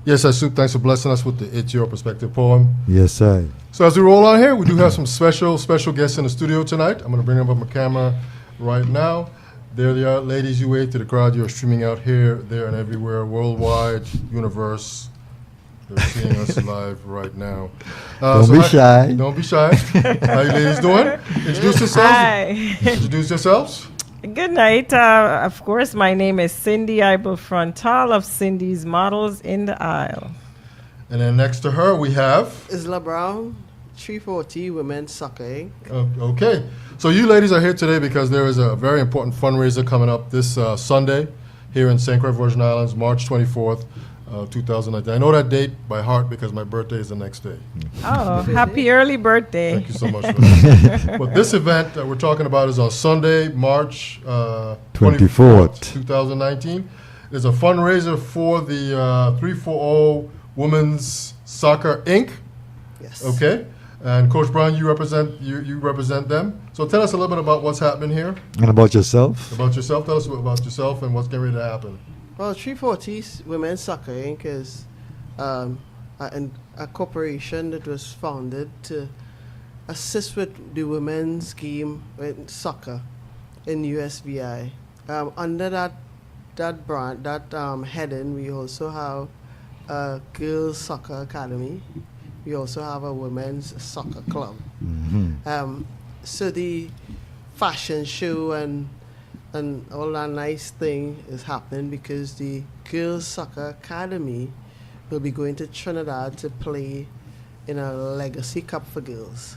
Yes, I Soup. Thanks for blessing us with the It's Your Perspective poem. Yes, I. So as we roll on here, we do have some special guests in the studio tonight. I'm going to bring them up on camera right now. There they are, ladies. You wave to the crowd. You're streaming out here, there, and everywhere, worldwide, universe. They're seeing us live right now. Don't be shy. Don't be shy. How you ladies doing? Introduce yourselves. Hi. Introduce yourselves. Good night. Of course, my name is Cyndee. I'm the frontal of Cyndee's Models in the Aisle. And then next to her, we have... Isla Brown, 340 Women's Soccer Inc. Okay. So you ladies are here today because there is a very important fundraiser coming up this Sunday here in St. Croix, Virgin Islands, March 24th, 2019. I know that date by heart because my birthday is the next day. Oh, happy early birthday. Thank you so much for that. But this event that we're talking about is on Sunday, March 24th, 2019. It's a fundraiser for the 340 Women's Soccer Inc. Yes. Okay. And Coach Brown, you represent them. So tell us a little bit about what's happening here. And about yourself? About yourself. Tell us about yourself and what's getting ready to happen. Well, 340 Women's Soccer Inc. is a corporation that was founded to assist with the women's game in soccer in USVI. Under that brand, heading, we also have a girls' soccer academy. We also have a women's soccer club. Mm-hmm. So the fashion show and all that nice thing is happening because the girls' soccer academy will be going to Trinidad to play in a Legacy Cup for girls.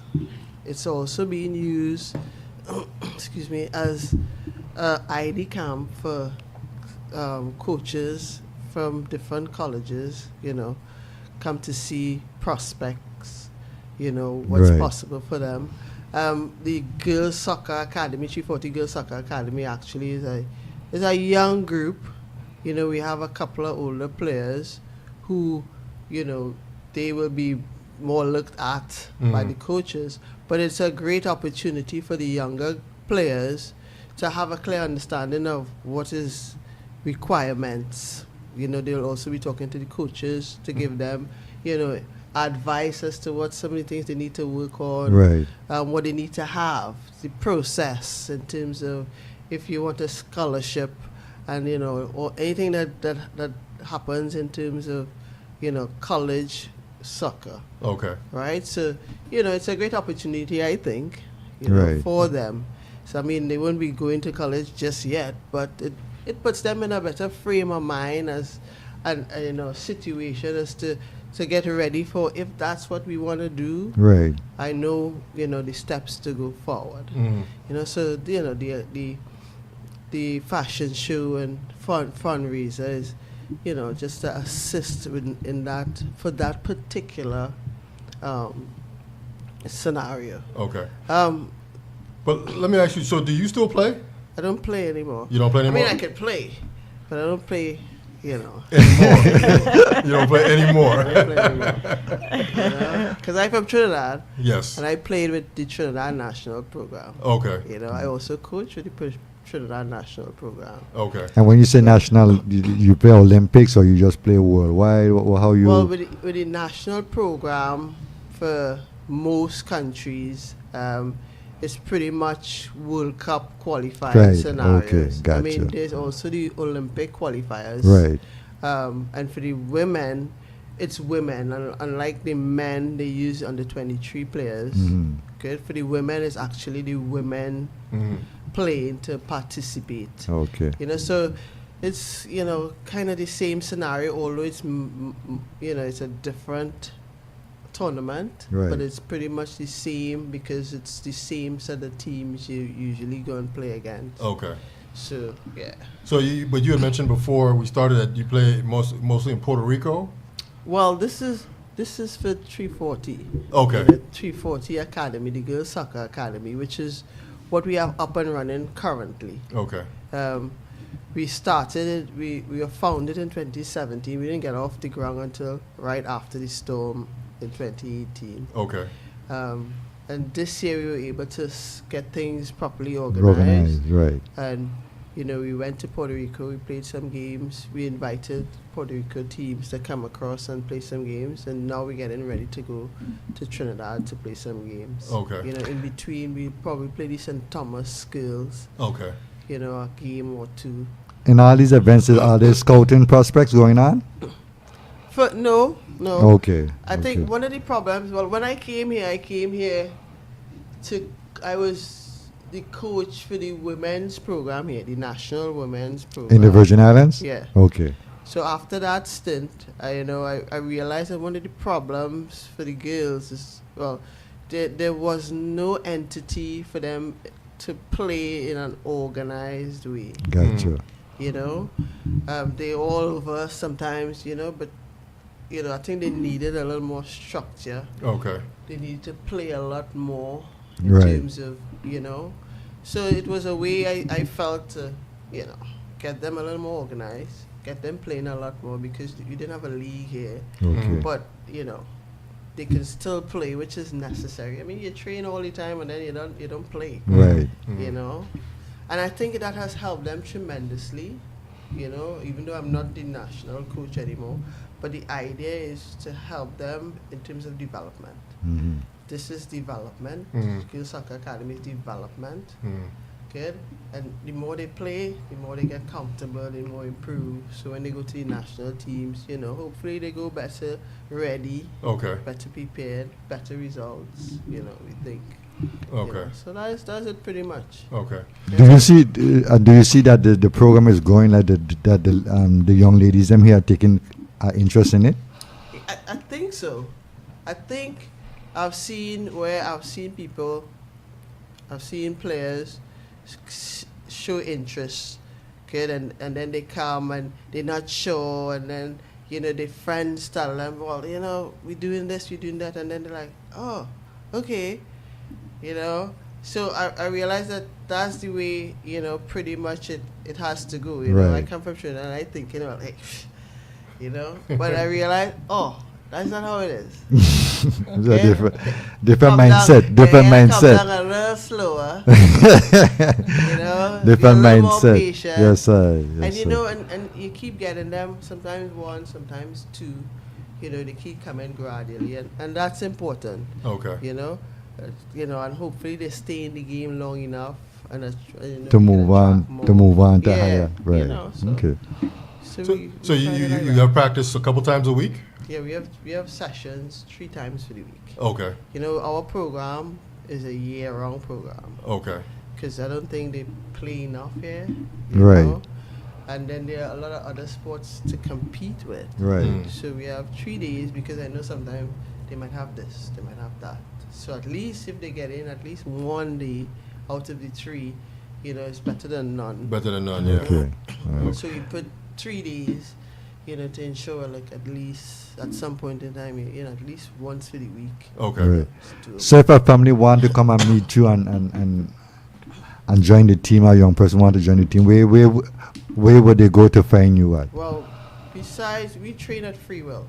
It's also being used, excuse me, as a ID camp for coaches from different colleges, come to see prospects, what's Right. possible for them. The Girls Soccer Academy, 340 Girls Soccer Academy, actually is a young group. We have a couple of older players who, they will be more looked at by the coaches. But it's a great opportunity for the younger players to have a clear understanding of what is requirements. They'll also be talking to the coaches to give them, advice as to what some of the things they need to work on, Right. what they need to have, the process in terms of if you want a scholarship and, or anything that happens in terms of, college soccer. Okay. Right? So, it's a great opportunity, I think, Right. for them. So, they won't be going to college just yet, but it puts them in a better frame of mind situation as to get ready for if that's what we want to do. Right. I know, the steps to go forward. So, the fashion show and fundraiser is, just to assist in that, for that particular scenario. Okay. But let me ask you, so do you still play? I don't play anymore. You don't play anymore? I can play, but I don't play, Anymore. You don't play anymore. I don't play anymore. Because I'm from Trinidad. Yes. And I played with the Trinidad National Program. Okay. I also coach with the Trinidad National Program. Okay. And when you say national, you play Olympics or you just play worldwide? How you? Well, with the national program for most countries, it's pretty much World Cup qualifying Right, scenarios. okay, gotcha. There's also the Olympic qualifiers. Right. And for the women, it's women. And unlike the men, they use under 23 players. Mm-hmm. Okay, for the women, it's actually the women playing to participate. Okay. So it's, kind of the same scenario, although it's, it's a different tournament, Right. but it's pretty much the same because it's the same set of teams you usually go and play against. Okay. So, yeah. So, but you had mentioned before we started that you play mostly in Puerto Rico? Well, this is for 340. Okay. The 340 Academy, the Girls Soccer Academy, which is what we have up and running currently. Okay. We started it, we were founded in 2017. We didn't get off the ground until right after the storm in 2018. Okay. And this year we were able to get things properly organized. Right. And, You know, we went to Puerto Rico, we played some games, we invited Puerto Rico teams to come across and play some games, and now we're getting ready to go to Trinidad to play some games. Okay. You know, in between, we probably play the St. Thomas girls, Okay. you know, a game or two. In all these events, are there scouting prospects going on? No. Okay. I think one of the problems, well, when I came here I was the coach for the women's program here, the national women's program. In the Virgin Islands? Yeah. Okay. So after that stint, I realized that one of the problems for the girls is, well, there was no entity for them to play in an organized way. Gotcha. You know, they all over sometimes, you know, but, you know, I think they needed a little more structure. Okay. They needed to play a lot more in Right. terms of, you know. So it was a way I felt to, you know, get them a little more organized, get them playing a lot more, because we didn't have a league here. Okay. But, you know, they can still play, which is necessary. I mean, you train all the time and then you don't play, Right. you know. And I think that has helped them tremendously, you know, even though I'm not the national coach anymore. But the idea is to help them in terms of development. Mhm. This is development. Girls Soccer Academy is development. Good. And the more they play, the more they get comfortable, the more improve. So when they go to the national teams, you know, hopefully they go better ready, Okay. better prepared, better results, you know, we think. You Okay. know. So that's it pretty much. Okay. Do you see that the program is growing, like the young ladies them here are taking interest in it? I think so. I think I've seen people, I've seen players show interest, okay, and then they come and they're not sure, and then, you know, their friends tell them, well, you know, we're doing this, we're doing that, and then they're like, oh, okay, you know. So I realized that that's the way, you know, pretty much it has to go. You know, I Right. come from Trinidad and I think, you know, like, you know, but I realized, oh, that's not how it is. It's a Okay. different Come mindset. down, Different yeah, mindset. Come down a little slower. You know, be a Different little more mindset. patient. Yes, sir. And Yes, you sir. know, and you keep getting them, sometimes one, sometimes two. You know, they keep coming gradually, and that's important. Okay. You know, and hopefully they stay in the game long enough and you know, To we can move on, attract to more. move on to Yeah, higher. you Right. know, so- Okay. So, So, we so try you it like you that. have practice a couple times a week? Yeah, we have sessions 3 times for the week. Okay. You know, our program is a year-round program Okay. because I don't think they play enough here. Right. Know? And then there are a lot of other sports to compete with. Right. Mm. So we have 3 days because I know sometimes they might have this, they might have that. So at least if they get in at least 1 day out of the 3, you know, it's better than none. Better than none, yeah. Okay. All right. So you put 3 days, you know, to ensure like at least at some point in time, you know, at least once for the week. Okay. Right. it's doable. So if a family want to come and meet you and join the team, a young person want to join the team, where would they go to find you at? Well, besides, we train at Free Will.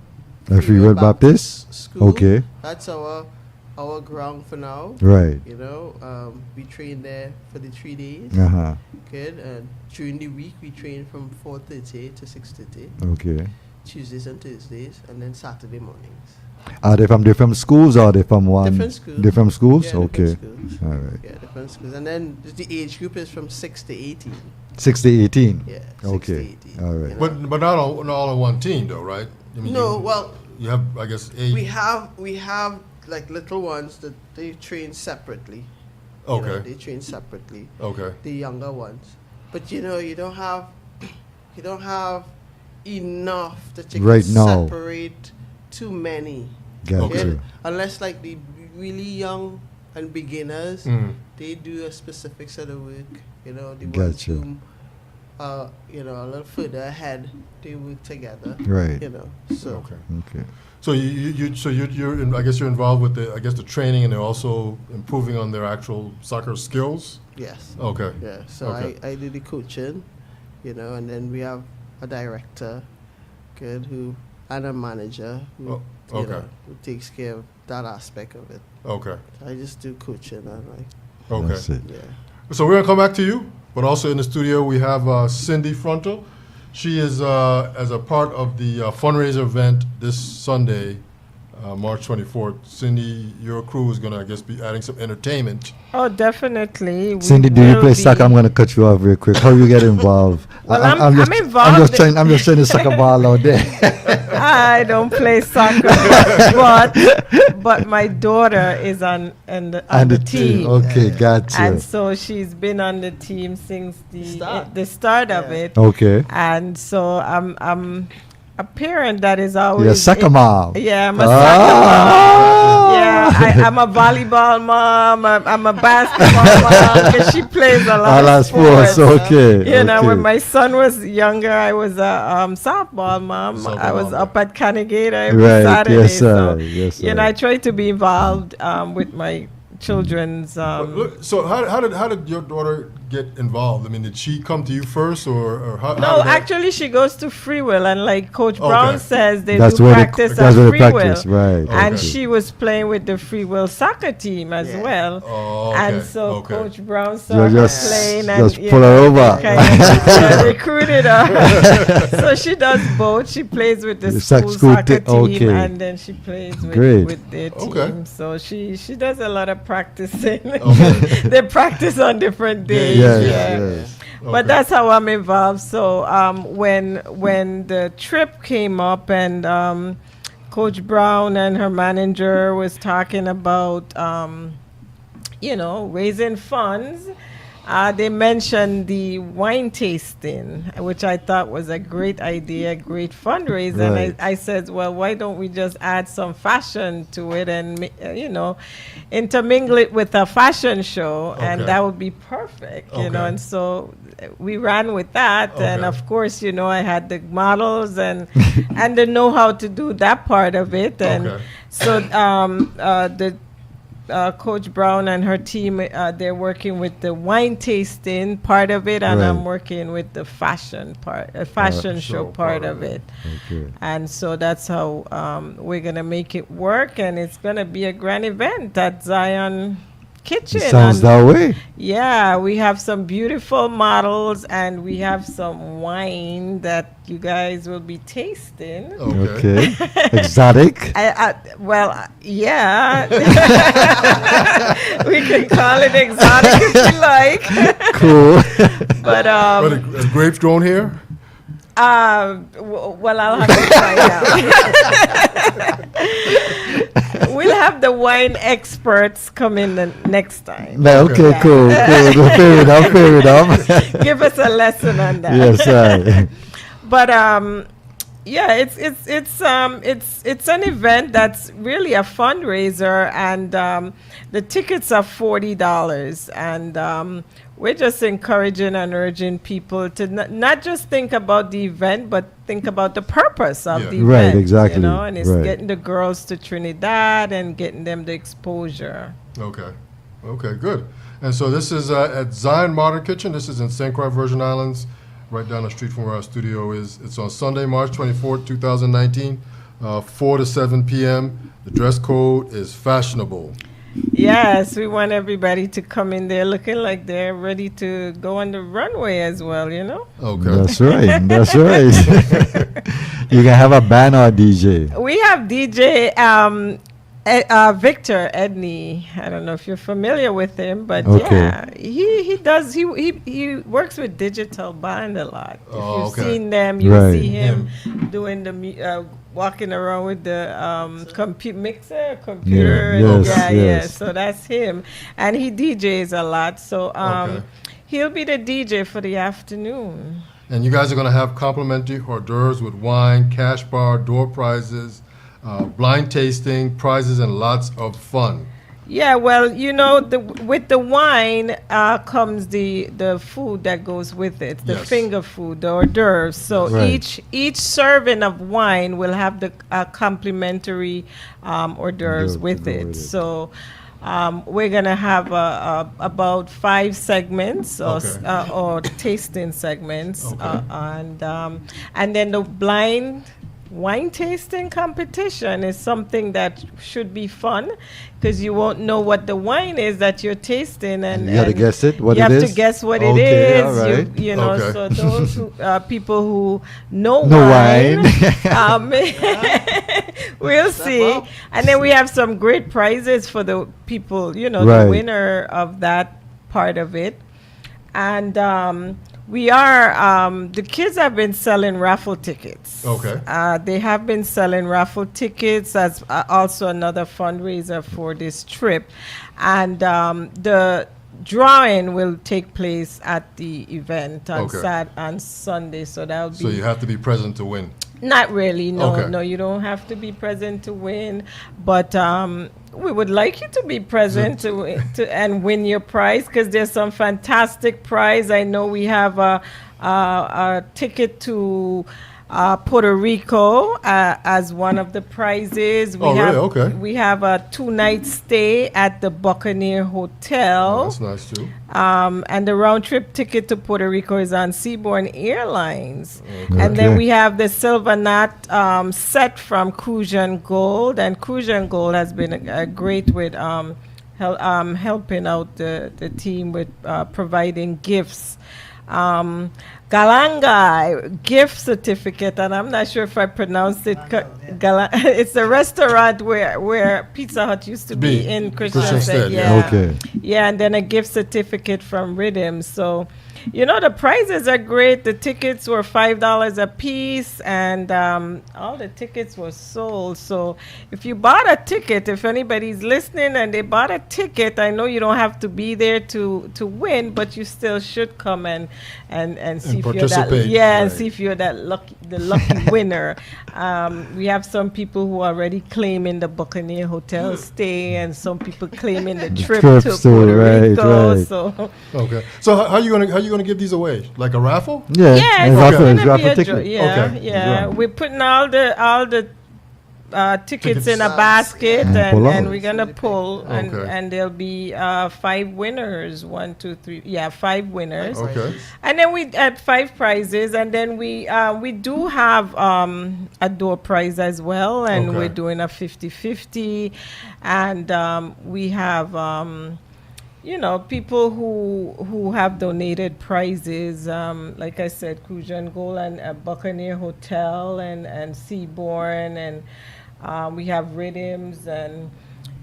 At Free Will Baptist? School. Okay. That's our ground for now. Right. You know, we train there for the 3 days. Uh-huh. Good. And during the week, we train from 4:30 to 6:30. Okay. Tuesdays and Thursdays, and then Saturday mornings. Are they from different schools or are they from one? Different schools. Different schools? Yeah, Okay. different schools. All right. Yeah, different schools. And then the age group is from 6 to 18. 6 to 18? Yeah. 6 Okay. To 18. All right. you know. But not all on one team, though, right? I mean, No, you, well, you have, I guess, 8. we have like little ones that they train separately. You know, Okay. they train separately. Okay. The younger ones. But you know, you don't have enough that you Right can now. separate too many. Got Okay. you. Unless like the really young and beginners, Mm. they do a specific set of work. You know, the ones Gotcha. who you know, a little further ahead, they work together. Right. You know. So Okay. Okay. So you're in, I guess you're involved with the training, and they're also improving on their actual soccer skills. yes. Okay. Yeah, so Okay. I do the coaching, you know, and then we have a director, good, and a manager who, Oh, okay. who takes care of that aspect of it. Okay. I just do coaching and like, Okay. That's it. yeah. So we're gonna come back to you. But also in the studio, we have Cyndee Frontal. She is, as a part of the fundraiser event this Sunday, March 24th. Cyndee, your crew is going to, I guess, be adding some entertainment. Oh, definitely. Cyndee, do you play soccer? I'm going to cut you off real quick. How you get involved? Well, I'm involved. I'm just trying to suck a ball out there. I don't play soccer, but my daughter is on the team. Okay, gotcha. And so she's been on the team since the start of it. Okay. And so I'm a parent that is always... You're a soccer mom. Yeah, I'm a soccer mom. Yeah, I'm a volleyball mom. I'm a basketball mom because she plays a lot of sports. Okay. You know, when my son was younger, I was a softball mom. I was up at Canigata every Saturday. Yes, sir. So, yes, sir. you know, I try to be involved with my children's... So how did your daughter get involved? I mean, did she come to you first, or how? No, actually, she goes to Free Will, and like Coach Brown says, they that's do practice at Free Will. Right. And she was playing with the Free Will soccer team as well. Oh, okay. And so Coach Brown saw her playing and just pull her over. Recruited her. So she does both. She plays with the school soccer team, and then she plays with their team. So she does a lot of practicing. They practice on different days. Yes. But that's how I'm involved. So when the trip came up and Coach Brown and her manager was talking about raising funds, they mentioned the wine tasting, which I thought was a great idea, great fundraiser. Right. And I said, well, why don't we just add some fashion to it and, intermingle it with a fashion show, and that would be perfect, you know. And so we ran with that. And of course, I had the models and the know-how to do that part of it. And so the Coach Brown and her team, they're working with the wine tasting part of it, and I'm working with the fashion show part of it. Okay. And so that's how we're going to make it work, and it's going to be a grand event at Zion Kitchen. It sounds that way. Yeah, we have some beautiful models, and we have some wine that you guys will be tasting. Okay. Exotic. Yeah. We can call it exotic if you like. Cool. But are grapes grown here? Well, I'll have to find out. We'll have the wine experts come in the next time. Okay, cool. Fair enough. Give us a lesson on that. Yes, sir. But it's an event that's really a fundraiser, and the tickets are $40, and we're just encouraging and urging people to not just think about the event, but think about the purpose of the event. Right, exactly. And it's getting the girls to Trinidad and getting them the exposure. Okay, good. And so this is at Zion Modern Kitchen. This is in St. Croix, Virgin Islands, right down the street from where our studio is. It's on Sunday, March 24th, 2019, 4 to 7 p.m. The dress code is fashionable. Yes, we want everybody to come in there looking like they're ready to go on the runway as well, Okay. That's right. You can have a band or a DJ. We have DJ Victor Edney. I don't know if you're familiar with him, but he works with digital band a lot. If you've seen them, you see him doing the walking around with the computer. Yes. So that's him, and he DJs a lot. So he'll be the DJ for the afternoon. And you guys are going to have complimentary hors d'oeuvres with wine, cash bar, door prizes, blind tasting, prizes, and lots of fun. Yeah, well, with the wine comes the food that goes with it, the finger food, the hors d'oeuvres. So each serving of wine will have the complimentary hors d'oeuvres with it. So we're gonna have about 5 segments or tasting segments, and then the blind wine tasting competition is something that should be fun because you won't know what the wine is that you're tasting, and you got to guess it. What you it have is. to guess what Okay, it is. all right. You know, Okay. so those who, people who know No wine, wine. we'll Step see. up. And then we have some great prizes for the people, you know, Right. the winner of that part of it. And we are, the kids have been selling raffle tickets. Okay. They have been selling raffle tickets as also another fundraiser for this trip. And the drawing will take place at the event on Okay. on Sunday. So that'll be. So you have to be present to win. Not really, no, Okay. no, you don't have to be present to win, but we would like you to be present to and win your prize because there's some fantastic prize. I know we have a ticket to Puerto Rico as one of the prizes. We Oh, really? have, Okay. We have a 2-night stay at the Buccaneer Hotel. That's nice too. And the round trip ticket to Puerto Rico is on Seabourn Airlines. Okay. And then Okay. we have the Silver Knot set from Crucian Gold. And Crucian Gold has been great with helping out the team with providing gifts. Galanga gift certificate, and I'm not sure if I pronounced it. It's a restaurant where Pizza Hut used to be in Christiansted. Yeah. Okay. Yeah, and then a gift certificate from Rhythm. So, you know, the prizes are great. The tickets were $5 a piece, and all the tickets were sold. So, if you bought a ticket, if anybody's listening and they bought a ticket, I know you don't have to be there to win, but you still should come and see if you're that. participate. Yeah, and Right. see if you're the lucky winner. We have some people who are already claiming the Buccaneer Hotel stay, and some people claiming the trip to trips too, Puerto right, Rico. right. So Okay. So how you gonna give these away? Like a raffle? Yeah. yeah, and it's raffle, gonna be raffle a ticket. yeah, Okay. yeah. Right. We're putting all the tickets in a Tickets. basket, And pull out. and we're gonna pull, Okay. and there'll be 5 winners. 1, 2, 3. Yeah, 5 winners. Okay. And then we had 5 prizes, and then we do have a door prize as well, and Okay. we're doing a 50-50, and we have you know, people who have donated prizes, like I said, Crucian Gold and Buccaneer Hotel and Seabourn, and we have Rhythms, and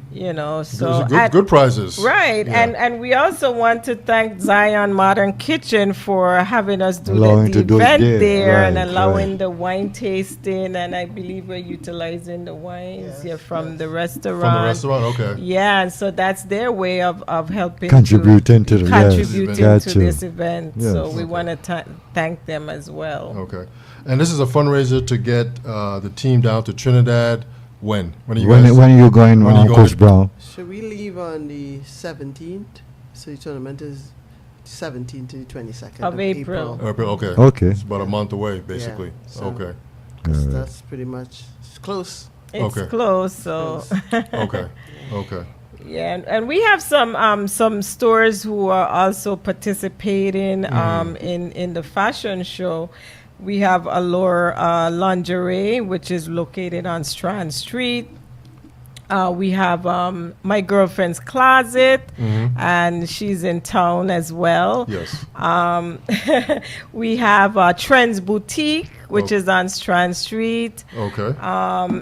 you know, so Those are at- good prizes. Right, Yeah. and we also want to thank Zion Modern Kitchen for having us do Allowing the to do it event there, there and right, allowing right. the wine tasting, and I believe we're utilizing the wines Yes, here from yes. the restaurant. From the restaurant. Okay. Yeah, and so that's their way of helping Contributing to the yes, contributing to gotcha. this event. Yes. So we Okay. want to thank them as well. Okay. And this is a fundraiser to get the team down to Trinidad. When? When are you When guys? are you going, when are you Coach going? Brown? Should we leave on the 17th? So the tournament is 17th to the 22nd Of April. April. Okay. Okay. It's about a month away, basically. so- Okay. Alright. That's pretty much it's close. It's Okay. close, so Okay. Okay. yeah, and we have some stores who are also participating in the fashion show. We have Allure Lingerie, which is located on Strand Street. We have My Girlfriend's Closet, and she's in town as well. Yes. We have Trends Boutique, which Oh. is on Strand Street. Okay.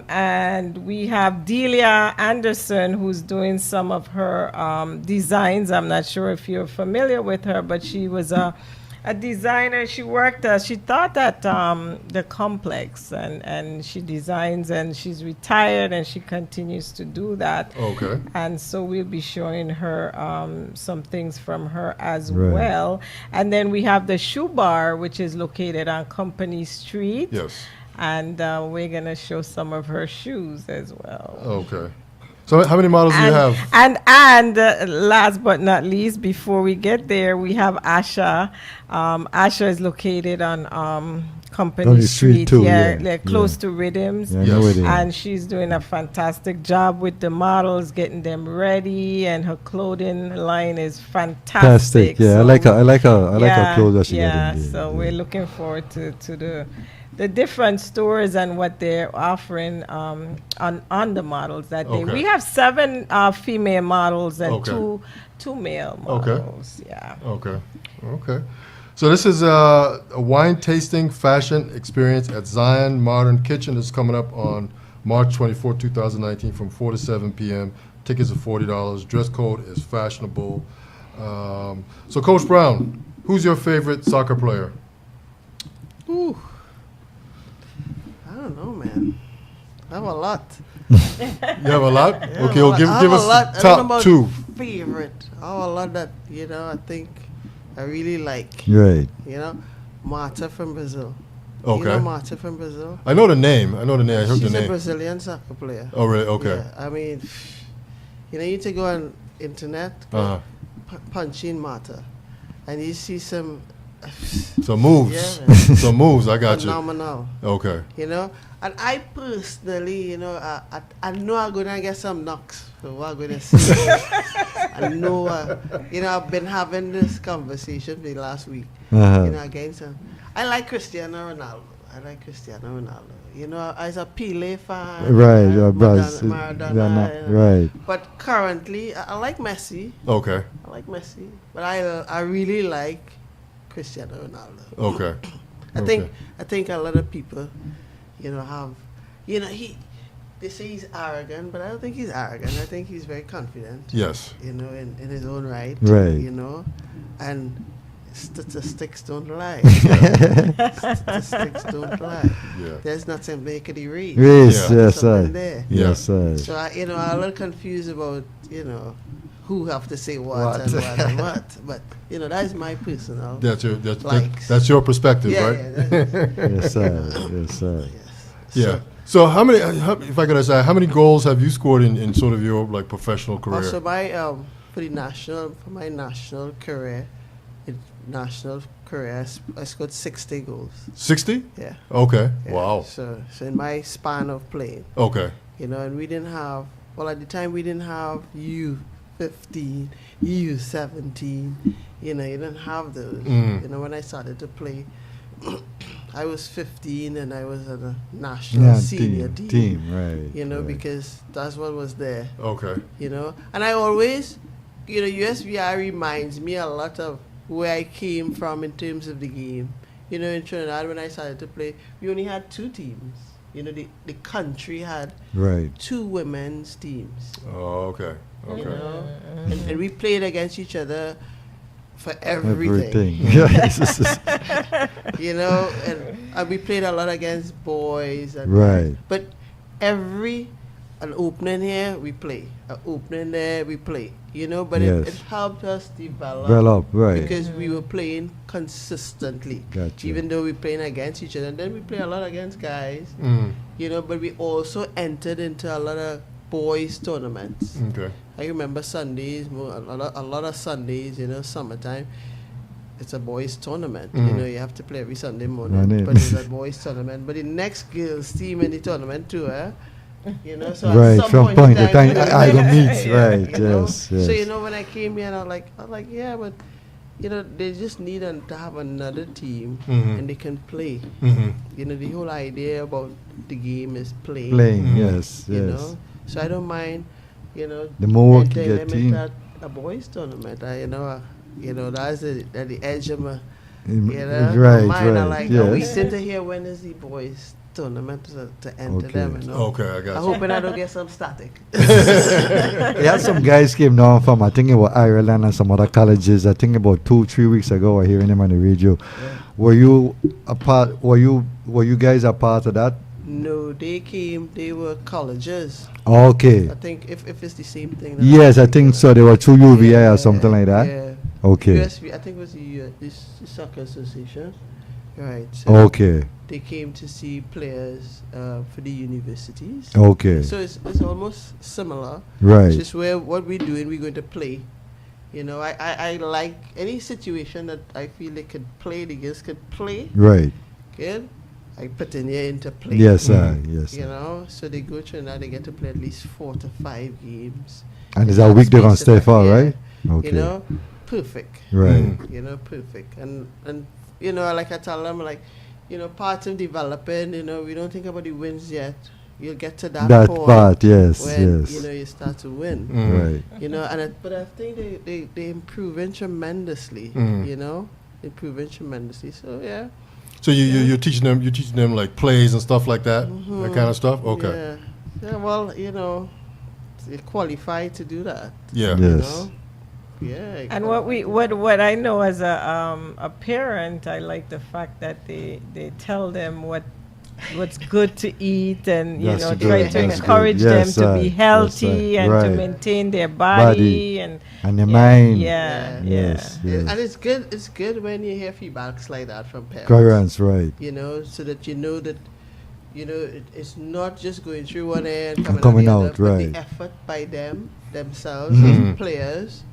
And we have Delia Anderson, who's doing some of her designs. I'm not sure if you're familiar with her, but she was a designer. She worked, she taught at the complex, and she designs, and she's retired, and she continues to do that. Okay. And so we'll be showing her some things from her as Right. well. And then we have the Shoe Bar, which is located on Company Street. Yes. And we're going to show some of her shoes as well. Okay. So how many models do you have? And last but not least, before we get there, we have Asha. Asha is located on Company On the street too, yeah, yeah, close yeah. to Rhythms. Yeah, I know Yes. it is. And she's doing a fantastic job with the models, getting them ready, and her clothing line is fantastic. Fantastic. Yeah, I So like her. I like her clothes that she yeah, got in there. so Yeah. we're looking forward to the the different stores and what they're offering on the models that day. Okay. We have 7 female models and Okay. two male Okay. models. Yeah. Okay. Okay. So this is a wine tasting fashion experience at Zion Modern Kitchen. This is coming up on March 24, 2019 from 4 to 7 p.m. Tickets are $40. Dress code is fashionable. So Coach Brown, who's your favorite soccer player? Ooh. I don't know, man. I have a lot. You have a lot? Yeah, Okay, well, give I have a us lot. I don't know top about 2. favorite. I have a lot that, I think I really like. Right. Marta from Brazil. Okay. You know Marta from Brazil? I know the name. I heard She's the a name. Brazilian soccer player. Oh, really? Okay. Yeah, I mean, you need to go on internet, Uh-huh. punch in Marta, and you see some So moves. Yeah, man. So moves. I got you. phenomenal. Okay. And I personally, I know I'm gonna get some knocks for what I'm gonna say. I know, I've been having this conversation the last week, against him. I like Cristiano Ronaldo. As a Pele fan, Right, Maradona, right. But currently, I like Messi. Okay. But I really like Cristiano Ronaldo. Okay. I think a lot of people, they say he's arrogant, but I don't think he's arrogant. I think he's very confident. Yes. In his own right. Right. And statistics don't lie. Statistics don't lie. Yeah. There's nothing make it erase. Yes, Yeah. yes, Something sir. there. Yes, sir. So I'm a little confused about, who have to say what What? and what and what. But that is my personal. That's that's your perspective, right? Yes, sir. Yes, sir. Yeah. So how many? If I could ask, how many goals have you scored in sort of your professional career? Also, for my national career, I scored 60 goals. 60? Yeah. Okay. Yeah. Wow. So in my span of playing, Okay. and we didn't have. Well, at the time we didn't have U15, U17. You didn't have those. When I started to play, I was 15 and I was at a national senior team. Right. Right. Because that's what was there. Okay. And I always, USVI reminds me a lot of where I came from in terms of the game. In Trinidad, when I started to play, we only had 2 teams. The country had 2 women's teams. Oh, okay. Okay. And we played against each other for everything. Yes. And we played a lot against boys. And Right. But an opening here, we play. An opening there, we play. But Yes. it helped us develop. Right. Because we were playing consistently. Gotcha. Even though we were playing against each other. And then we play a lot against guys. But we also entered into a lot of boys tournaments. Okay. I remember Sundays, a lot of Sundays, summertime. It's a boys tournament. You have to play every Sunday morning. But it's a boys tournament. But the next girls team in the tournament too, so Right, at from some point in to time, I go meet, Yeah. right, yes, yes. So, when I came here, I was like, yeah, but, they just need to have another team and they can play. The whole idea about the game is playing. Playing, yes, You yes. know? So I don't mind, The more work you entering get them team. into a boys tournament. That's at the edge of my, Right, mind. I right, like, yes. I'm waiting to hear when is the boys tournament to enter Okay. them. Okay, I I got you. hoping I don't get some static. We had some guys came down from, I think it was Ireland and some other colleges. I think about 2-3 weeks ago. I hearing them on the radio. Were you a part? Were you guys a part of that? No, they were colleges. Okay. I think if it's the same thing. that Yes, I happened, think so. They were through UVI or something like that. Yeah. Okay. USV, I think it was the soccer association. Right. So Okay. they came to see players for the universities. Okay. So it's almost similar. Right. It's just where what we're doing, we're going to play. I like any situation that I feel they could play, the girls could play. Right. Good. I put in here into play. Yes, sir. Yes. You Sir. know, so they go through now, they get to play at least 4 to 5 games. And is that week they're gonna Space stay it for, up, right? yeah. Okay. You know, perfect. Right. Perfect. And like I tell them, like, part of developing. We don't think about the wins yet. You'll get to that That point part, yes, when yes. you start to win. Right. But I think they improving tremendously. Improving tremendously. So yeah. So you're teaching them like plays and stuff like that, that kind of stuff. Okay. Yeah. Well, you're qualified to do that. Yeah. Yes. Yeah. And what I know as a parent, I like the fact that they tell them what's good to eat, and That's try good, to that's encourage good. them Yes, to be yes, healthy and to right. maintain their body and the mind. Yeah. Yes, yes. And it's good. It's good when you hear feedbacks like that from parents. Parents, right. So that that it's not just going through one end and coming out, out, but right. the effort by themselves as players,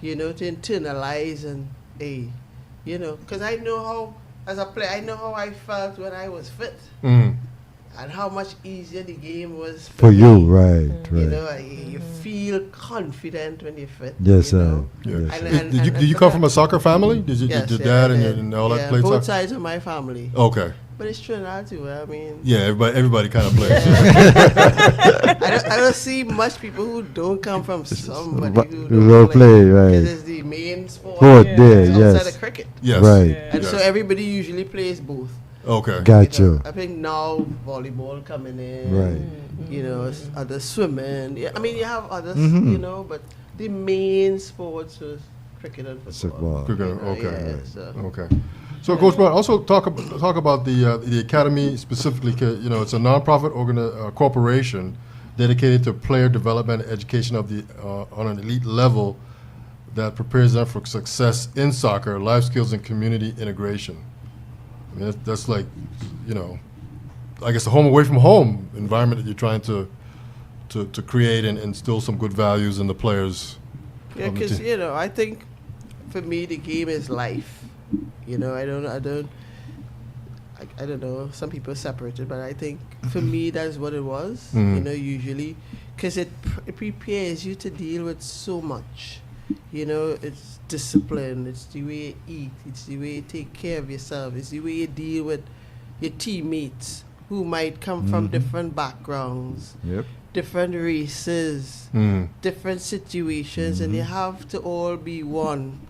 to internalize and because I know how, as a player, I know how I felt when I was fit, and how much easier the game was For me. you, right, right. You feel confident when you're fit. Yes, you Yeah. yes. Did you come from a soccer family? Did your dad I and, did. and all that played both soccer? sides of my family. Okay. But it's Trinidad too. I mean, Yeah, everybody kind of plays. I don't see much people who don't come from somebody who Who don't don't play, right. Because it's the main sport. Sport there, outside yes. of cricket. Yes. Right. And Yes. so everybody usually plays both. Okay. Got you. I think now volleyball coming in. Right. Other swimming. Yeah, I mean, you have others, but the main sports was cricket and football. Football. Cricket, okay. Yeah, so. Okay. So, Coach Brown, also talk about the academy specifically. It's a nonprofit corporation dedicated to player development and education of the on an elite level that prepares them for success in soccer, life skills, and community integration. I mean, that's like, I guess the home away from home environment that you're trying to create and instill some good values in the players. Yeah, because I think for me the game is life. I don't know. Some people separate it, but I think for me that's what it was. Usually, because it prepares you to deal with so much. It's discipline. It's the way you eat. It's the way you take care of yourself. It's the way you deal with your teammates who might come from different backgrounds, different races, different situations, and you have to all be one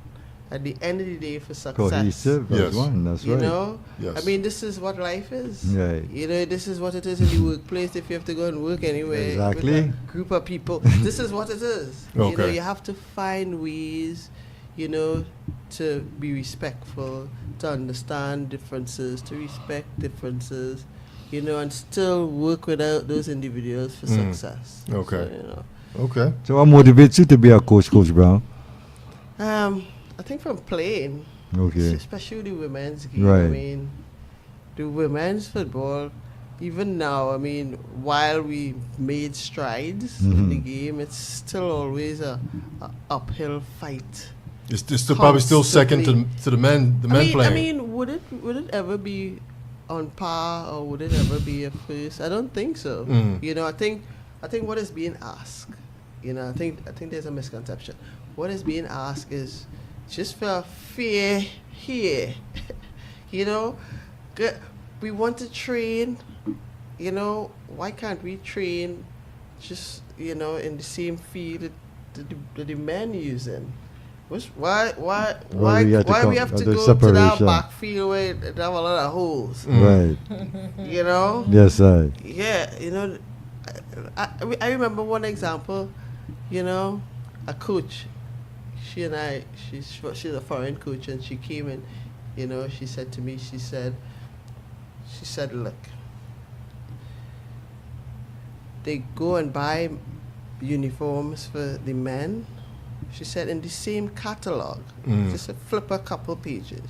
at the end of the day for success. Cohesive, Yes. one, that's right. Yes. I mean, this is what life is. Right. This is what it is in the workplace. If you have to go and work anyway Exactly. with a group of people, this is what it is. Okay. You have to find ways, to be respectful, to understand differences, to respect differences, and still work without those individuals for success. Okay. So, Okay. So what motivates you to be a coach, Coach Brown? I think from playing, Okay. especially the women's game. Right. I mean, the women's football, even now, I mean, while we made strides in the game, it's still always a uphill fight. It's still probably still second to the men playing. I mean, would it ever be on par, or would it ever be a first? I don't think so. I think what is being asked, I think there's a misconception. What is being asked is just for fear here. We want to train, why can't we train just, in the same field that the men using? Why we have to go to that backfield where it have a lot of holes? Right. Yes, I. Yeah, I remember one example, a coach. She's a foreign coach, and she came in, she said to me, she said, look, they go and buy uniforms for the men. She said in the same catalog, just flip a couple pages,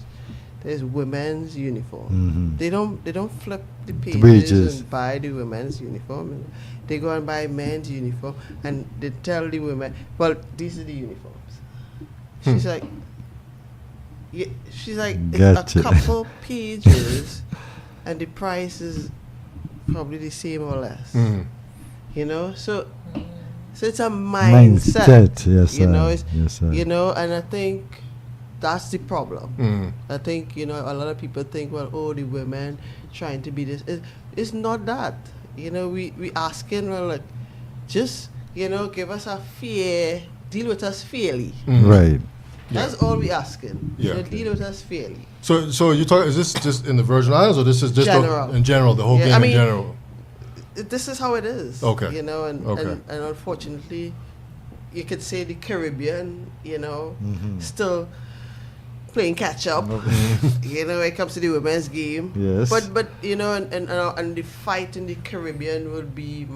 there's women's uniform. They don't flip the pages and buy the women's uniform. They go and buy men's uniform, and they tell the women, well, these are the uniforms. She's like, it's a couple pages, and the price is probably the same or less. So it's a mindset. Yes, and I think that's the problem. I think, you know, a lot of people think, well, oh, the women trying to be this. It's not that. You know, we asking, well, like, just, you know, give us a fair, deal with us fairly. Right. That's all we asking. Yeah. You know, deal with us fairly. So you talk? Is this just in the Virgin Islands, or this is just in general, the whole Yeah, game I mean, in general? This is how it is. Okay. You know, and Okay. and unfortunately, you could say the Caribbean, you know, still playing catch up. You know, when it comes to the women's game. Yes. But you know, and the fight in the Caribbean will be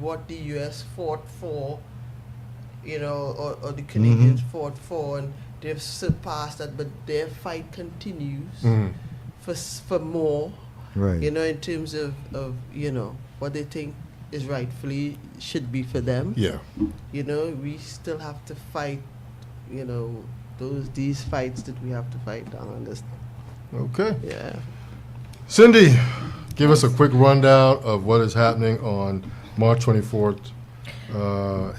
what the US fought for, you know, or the Canadians fought for, and they've surpassed that. But their fight continues for more. Right. You know, in terms of you know what they think is rightfully should be for them. Yeah. You know, we still have to fight. You know, these fights that we have to fight on this. Okay. Yeah. Cyndee, give us a quick rundown of what is happening on March 24th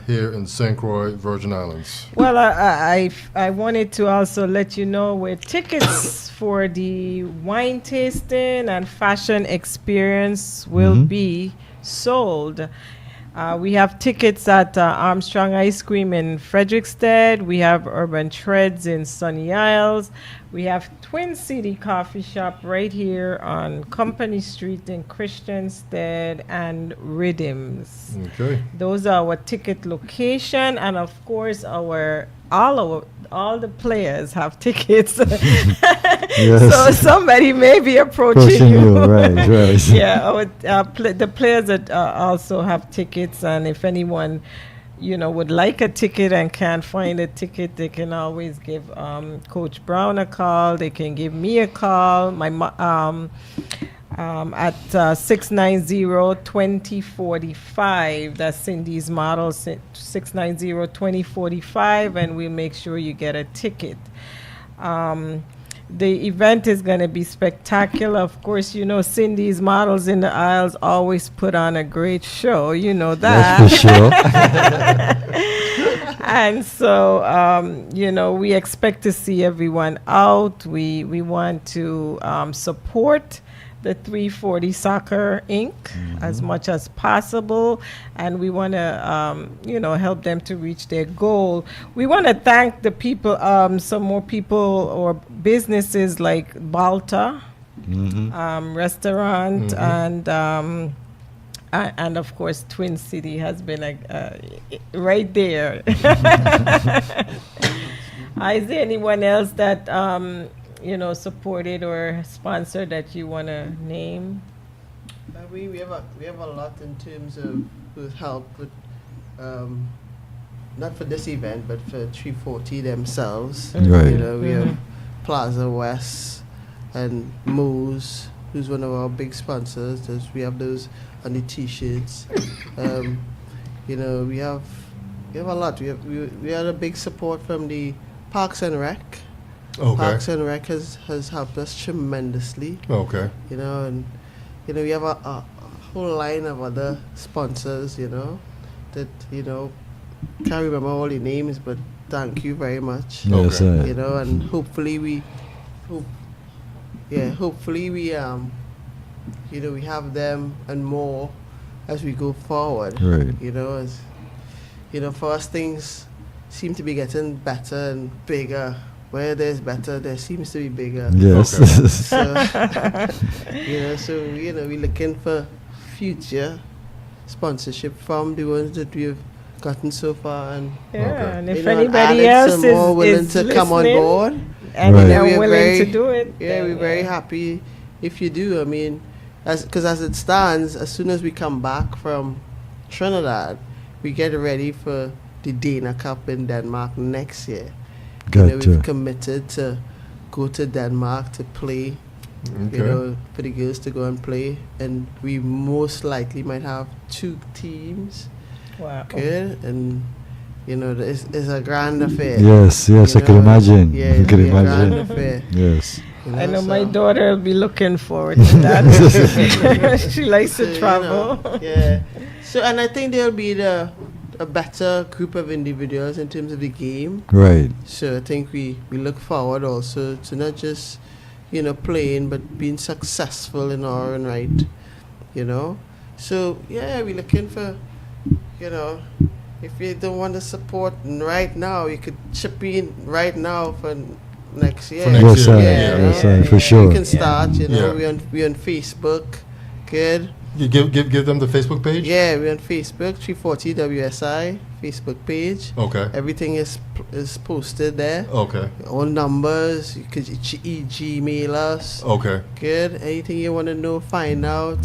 here in St. Croix, Virgin Islands. Well, I wanted to also let you know where tickets for the wine tasting and fashion experience will be sold. We have tickets at Armstrong Ice Cream in Frederickstead. We have Urban Treads in Sunny Isles. We have Twin City Coffee Shop right here on Company Street in Christiansted and Rhythms. Okay. Those are our ticket location, and of course all the players have tickets. So somebody may be approaching you. Right. Yeah, the players that also have tickets, and if anyone, you know, would like a ticket and can't find a ticket, they can always give Coach Brown a call. They can give me a call. At 690-2045. That's Cyndee's model, 690-2045, and we'll make sure you get a ticket. The event is going to be spectacular. Of course, you know, Cyndee's Models in the Isles always put on a great show. You know that. That's for sure. And so, you know, we expect to see everyone out. We want to support the 340 Soccer Inc. As much as possible, and we want to, you know, help them to reach their goal. We want to thank the people, some more people or businesses like Balta Restaurant, and of course Twin City has been right there. Is there anyone else that you know, supported or sponsored that you want to name? We have a lot in terms of who's helped with, not for this event, but for 340 themselves. Right. You know, we have Plaza West and Moose, who's one of our big sponsors. We have those on the T-shirts. You know, we have a lot. We had a big support from the Parks and Rec. Okay. Parks and Rec has helped us tremendously. Okay. You know, and you know, we have a whole line of other sponsors, you know, that, you know, can't remember all the names, but thank you very much. Yes, You know, and hopefully we you know, we have them and more as we go forward. Right. You know, as you know, for us things seem to be getting better and bigger. Where there's better, there seems to be bigger. Yes. So, you know, we're looking for future sponsorship from the ones that we've gotten so far, and And if you know, anybody added else some more willing is to come on listening board, and Right. they're we're willing to very- do it, yeah, then, we're very happy if you do. I mean, because as it stands, as soon as we come back from Trinidad, we get ready for the Dana Cup in Denmark next year. You know, we've committed to go to Denmark to play, Okay. you know, for the girls to go and play, and we most likely might have 2 teams. Wow. Good, and you know, it's a grand affair. Yes, you I can know, imagine. Yeah, I it'll can be a grand imagine. affair. Yes. You I know my so- daughter will be looking forward to that. She likes so, to you travel. know, yeah. So, and I think there'll be the a better group of individuals in terms of the game. Right. So I think we look forward also to not just, playing, but being successful in our own right, So, yeah, we're looking for, if you don't want to support right now, you could chip in right now for next year. For next Yes, year, sir. yeah. Yes, sir, for You sure. can start, Yeah. we're on Facebook. Good. You give them the Facebook page? Yeah, we're on Facebook, 340 WSI Facebook page. Okay. Everything is posted there. Okay. All numbers. You could Gmail us. Okay. Good. Anything you want to know, find out.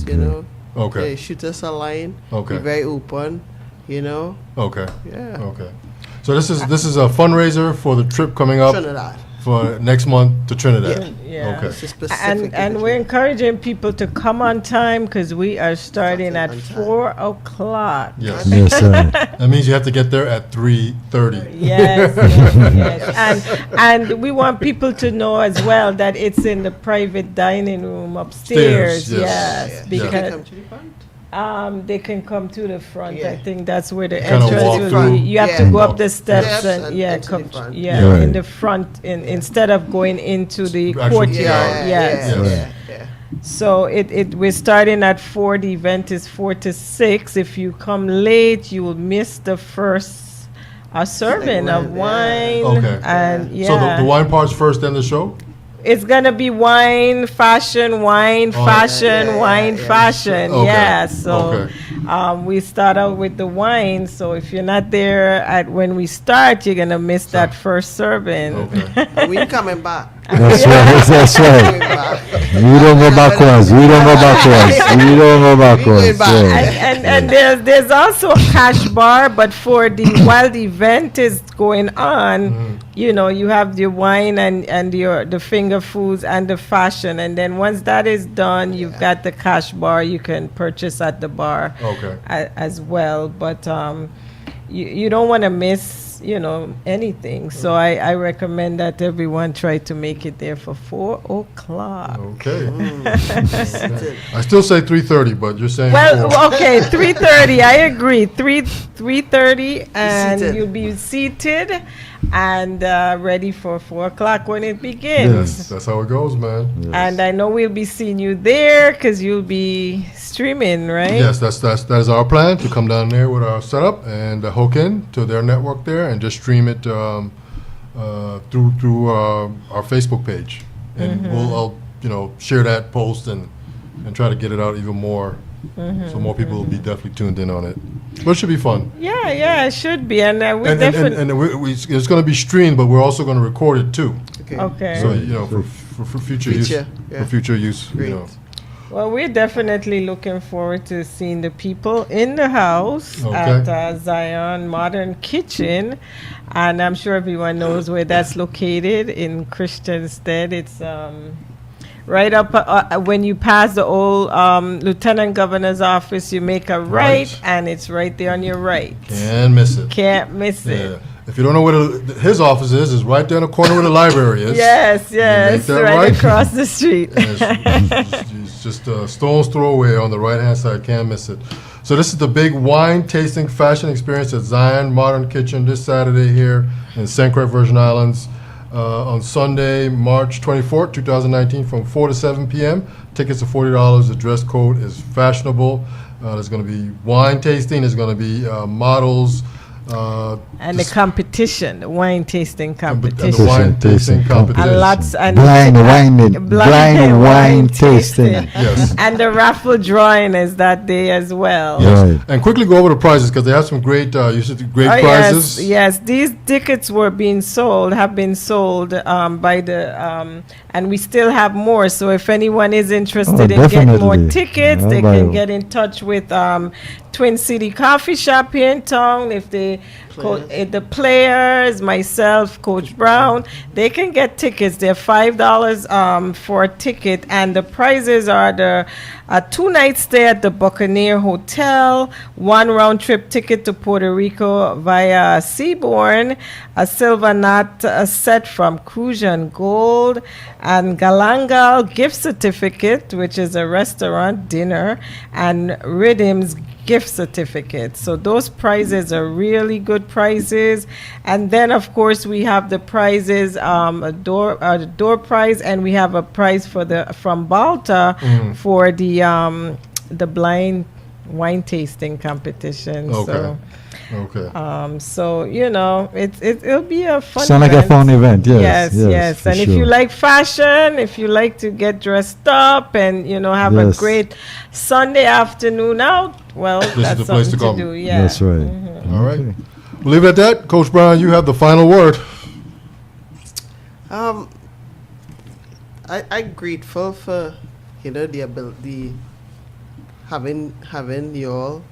Okay. Yeah, shoot us a line. Okay. Be very open. Okay. Yeah. Okay. So this is a fundraiser for the trip coming up Trinidad. for next month to Trinidad. Yeah. Okay. It's specific And we're encouraging people to come on time because we are starting at On time. 4 o'clock. Yes. Yes, sir. That means you have to get there at 3:30. Yes, yes. And we want people to know as well that it's in the private dining room upstairs. Stairs, Yes, yes. They because come to the front. they can come to the front. Yeah. I think that's where the Kinda walk entrance will be. through. You have Yeah. to go up the steps Steps and and yeah, into come the front. Yeah. in the front instead of going into the Actual courtyard. yard. Yes. Yes. Yeah. So we're starting at 4. The event is 4 to 6. If you come late, you will miss the first serving of wine, wine. Okay. And So the wine part's first, then the show? it's gonna be wine, fashion, wine, Oh. fashion, Yeah, wine, yeah. fashion. Okay. Yeah. So Okay. we start out with the wine. So if you're not there when we start, you're gonna miss that first serving. Okay. We coming back. That's right. That's right. Coming back. We don't go backwards. We don't go backwards. We don't go backwards. back. Yeah. And there's also a cash bar, but for while the event is going on, you have your wine and the finger foods and the fashion, and then once that is done, you've got the cash bar you can purchase at the bar Okay. as well. But you don't want to miss anything. So I recommend that everyone try to make it there for 4 o'clock. Okay. I still say 3:30, but you're saying Well, 4. okay, 3:30. I agree. 3:30, and Seated. you'll be seated and ready for 4 o'clock when it begins. Yes, that's how it goes, man. And I know we'll be seeing you there because you'll be streaming, right? Yes, that is our plan, to come down there with our setup and hook in to their network there and just stream it through our Facebook page, and I'll share that post and try to get it out even more, so more people will be definitely tuned in on it. But it should be fun. Yeah, it should be, and we And definitely. it's going to be streamed, but we're also going to record it too. Okay. So for future use, Future, yeah. for future use, Great. Well, we're definitely looking forward to seeing the people in the house at Zion Modern Kitchen. And I'm sure everyone knows where that's located in Christiansted. It's right up when you pass the old Lieutenant Governor's office, you make a right, and it's right there on your right. Can't miss it. Can't miss Yeah. it. If you don't know where his office is right there in the corner where the library is. Yes, make that right right. across the street. It's just a stone's throw away on the right-hand side. Can't miss it. So this is the big wine tasting fashion experience at Zion Modern Kitchen this Saturday here in St. Croix, Virgin Islands, on Sunday, March 24th, 2019, from 4 to 7 p.m. Tickets are $40. The dress code is fashionable. There's going to be wine tasting. There's going to be models. And the competition, the wine tasting And competition. the wine tasting competition. And lots and Blind blind wine tasting. Yes. And the raffle drawing is that day as well. Right. And quickly go over the prizes because they have some great, great Oh, prizes. yes. These tickets have been sold by the, and we still have more. So if anyone is interested in getting more definitely. tickets, Yeah, they by- can get in touch with Twin City Coffee Shop here in town. If they, the players, myself, Coach Brown, they can get tickets. They're $5 for a ticket, and the prizes are the 2-night stay at the Buccaneer Hotel, 1 round trip ticket to Puerto Rico via Seabourn, a silver knot set from Crucian Gold, and Galangal gift certificate, which is a restaurant dinner, and Rhythms gift certificates. So those prizes are really good prizes. And then, of course, we have the prizes, a door prize, and we have a prize from Balta for the blind wine tasting competition. Okay. So it'll be a fun. Sound like a fun event. Yes. Yes. And if you like fashion, if you like to get dressed up and have a great Sunday afternoon out, well, that's is the place something to to come. do. Yeah. That's right. All right. We'll leave it at that. Coach Brown, you have the final word. I'm grateful for the ability having you all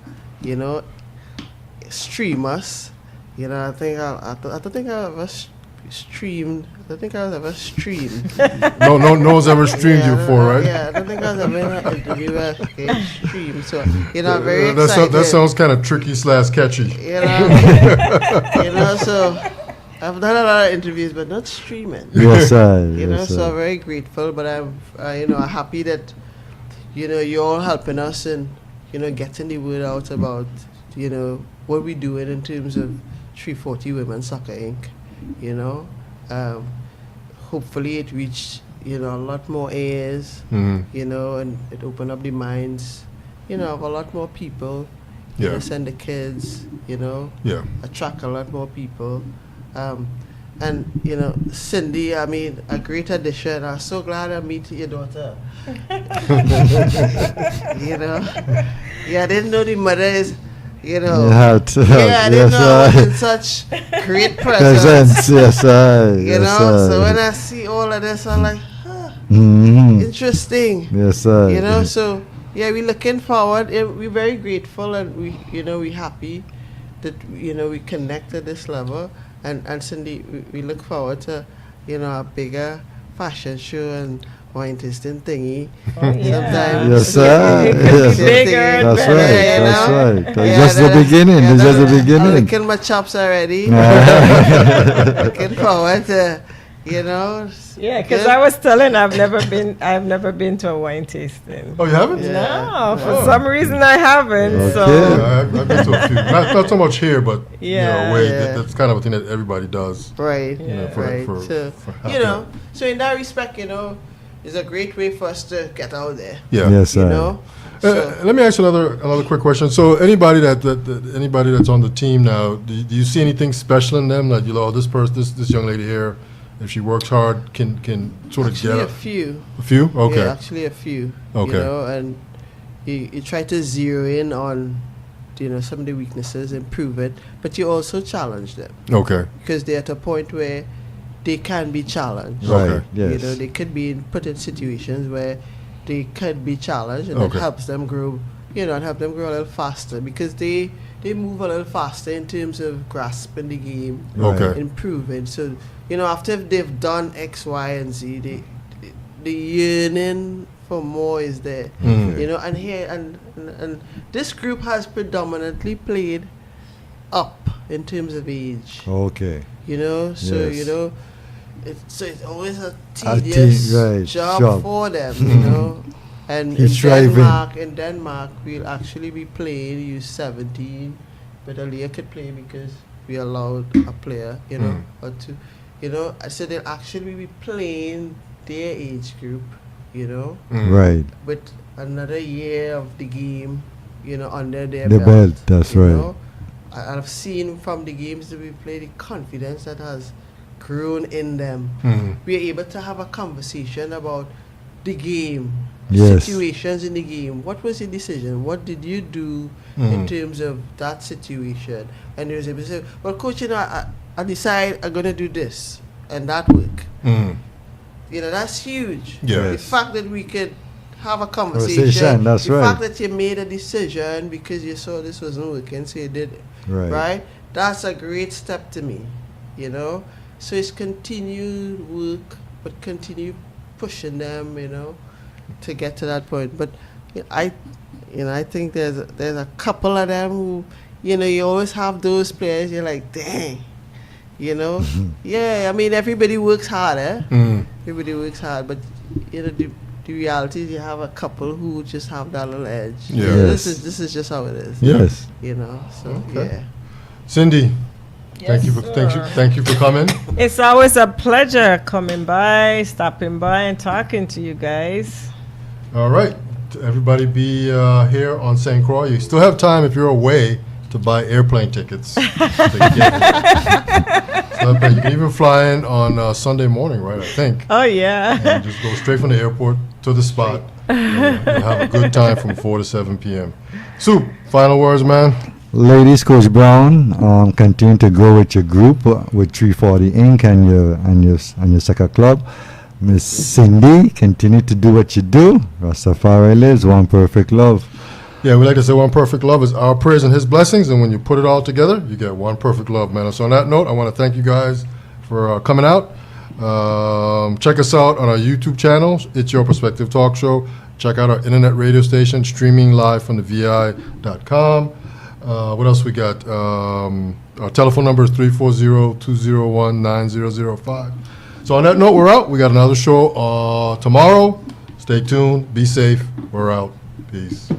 stream us. I don't think I've ever streamed. I don't think I've ever streamed. No one's ever streamed you before, right? Yeah, I don't think I've ever in an interview where I stream. So I'm very excited. That sounds kind of tricky / catchy. So I've done a lot of interviews, but not streaming. Yes, sir. So I'm very grateful, but I'm happy that you're all helping us and getting the word out about what we're doing in terms of 340 Women Soccer Inc. Hopefully it reached a lot more ears, and it opened up the minds of a lot more people. Send the kids, attract a lot more people. And Cyndee, I mean, a great addition. I'm so glad I meet your daughter. I didn't know the mother is, I didn't know I was in such great presence. Yes, so when I see all of this, I'm like, interesting. Yes, sir. So we're looking forward. We're very grateful, and we're happy that we connect at this level. And Cyndee, we look forward to a bigger fashion show and wine tasting thingy. Sometimes. Yes, sir. Bigger. That's right. Just the beginning. It's just the beginning. I'm licking my chops already. Looking forward to, Yeah, because I was telling I've never been to a wine tasting. Oh, you haven't? No, for some reason I haven't. Okay. So I've been to a few. Not so much here, but that's kind of a thing that everybody does. Right. For So in that respect, it's a great way for us to get out there. Yeah. Yes, sir. Let me ask you another quick question. So anybody anybody that's on the team now, do you see anything special in them? Like this young lady here, if she works hard, can sort of actually get a few. A few? Okay. Yeah, actually a few. Okay. And you try to zero in on some of the weaknesses, improve it, but you also challenge them. Okay. Because they're at a point where they can be challenged. Right. Okay. Yes. They could be put in situations where they could be challenged, and it helps them grow. And help them grow a little faster because they move a little faster in terms of grasping the game, improving. So after they've done X, Y, and Z, the yearning for more is there. And here and this group has predominantly played up in terms of age. Okay. It's always a tedious job for them, And in Denmark, we'll actually be playing U17, but Aaliyah could play because we allowed a player, or two, So they'll actually be playing their age group, Right. with another year of the game, under their The belt. That's right. I've seen from the games that we played the confidence that has grown in them. We are able to have a conversation about the game, situations in the game. What was your decision? What did you do in terms of that situation? And there's able to say, well, coach, I decide I'm going to do this and that work. That's huge. Yes. The fact that we could have a conversation, that's the right. fact that you made a decision because you saw this wasn't working, so you did it. Right? That's a great step to me, So it's continued work, but continue pushing them, to get to that point. But I think there's a couple of them who, you always have those players. You're like, dang, Yeah. I mean, everybody works hard, Everybody works hard, but the reality is you have a couple who just have that little edge. Yeah. You know, Yes. this is just how it is. Yes. You know. So Okay. yeah. Cyndee, thank you Yes, thank you for coming. It's always a pleasure coming by, stopping by, and talking to you guys. All right, to everybody be here on St. Croix. You still have time if you're away to buy airplane tickets. To get here. You can even fly in on Sunday morning, right? I think. Oh, yeah. And just go straight from the airport to the spot. And you'll have a good time from 4 to 7 p.m. Soup, final words, man. Ladies, Coach Brown, continue to grow with your group with 340 Inc. and your soccer club. Miss Cyndee, continue to do what you do. Rastafari lives, one perfect love. Yeah, we like to say one perfect love is our praise and his blessings, and when you put it all together, you get one perfect love, man. And so on that note, I want to thank you guys for coming out. Check us out on our YouTube channel. It's Your Perspective Talk Show. Check out our internet radio station, streaming live from the VI.com. What else we got? Our telephone number is 340-201-9005. So on that note, we're out. We got another show tomorrow. Stay tuned. Be safe. We're out. Peace.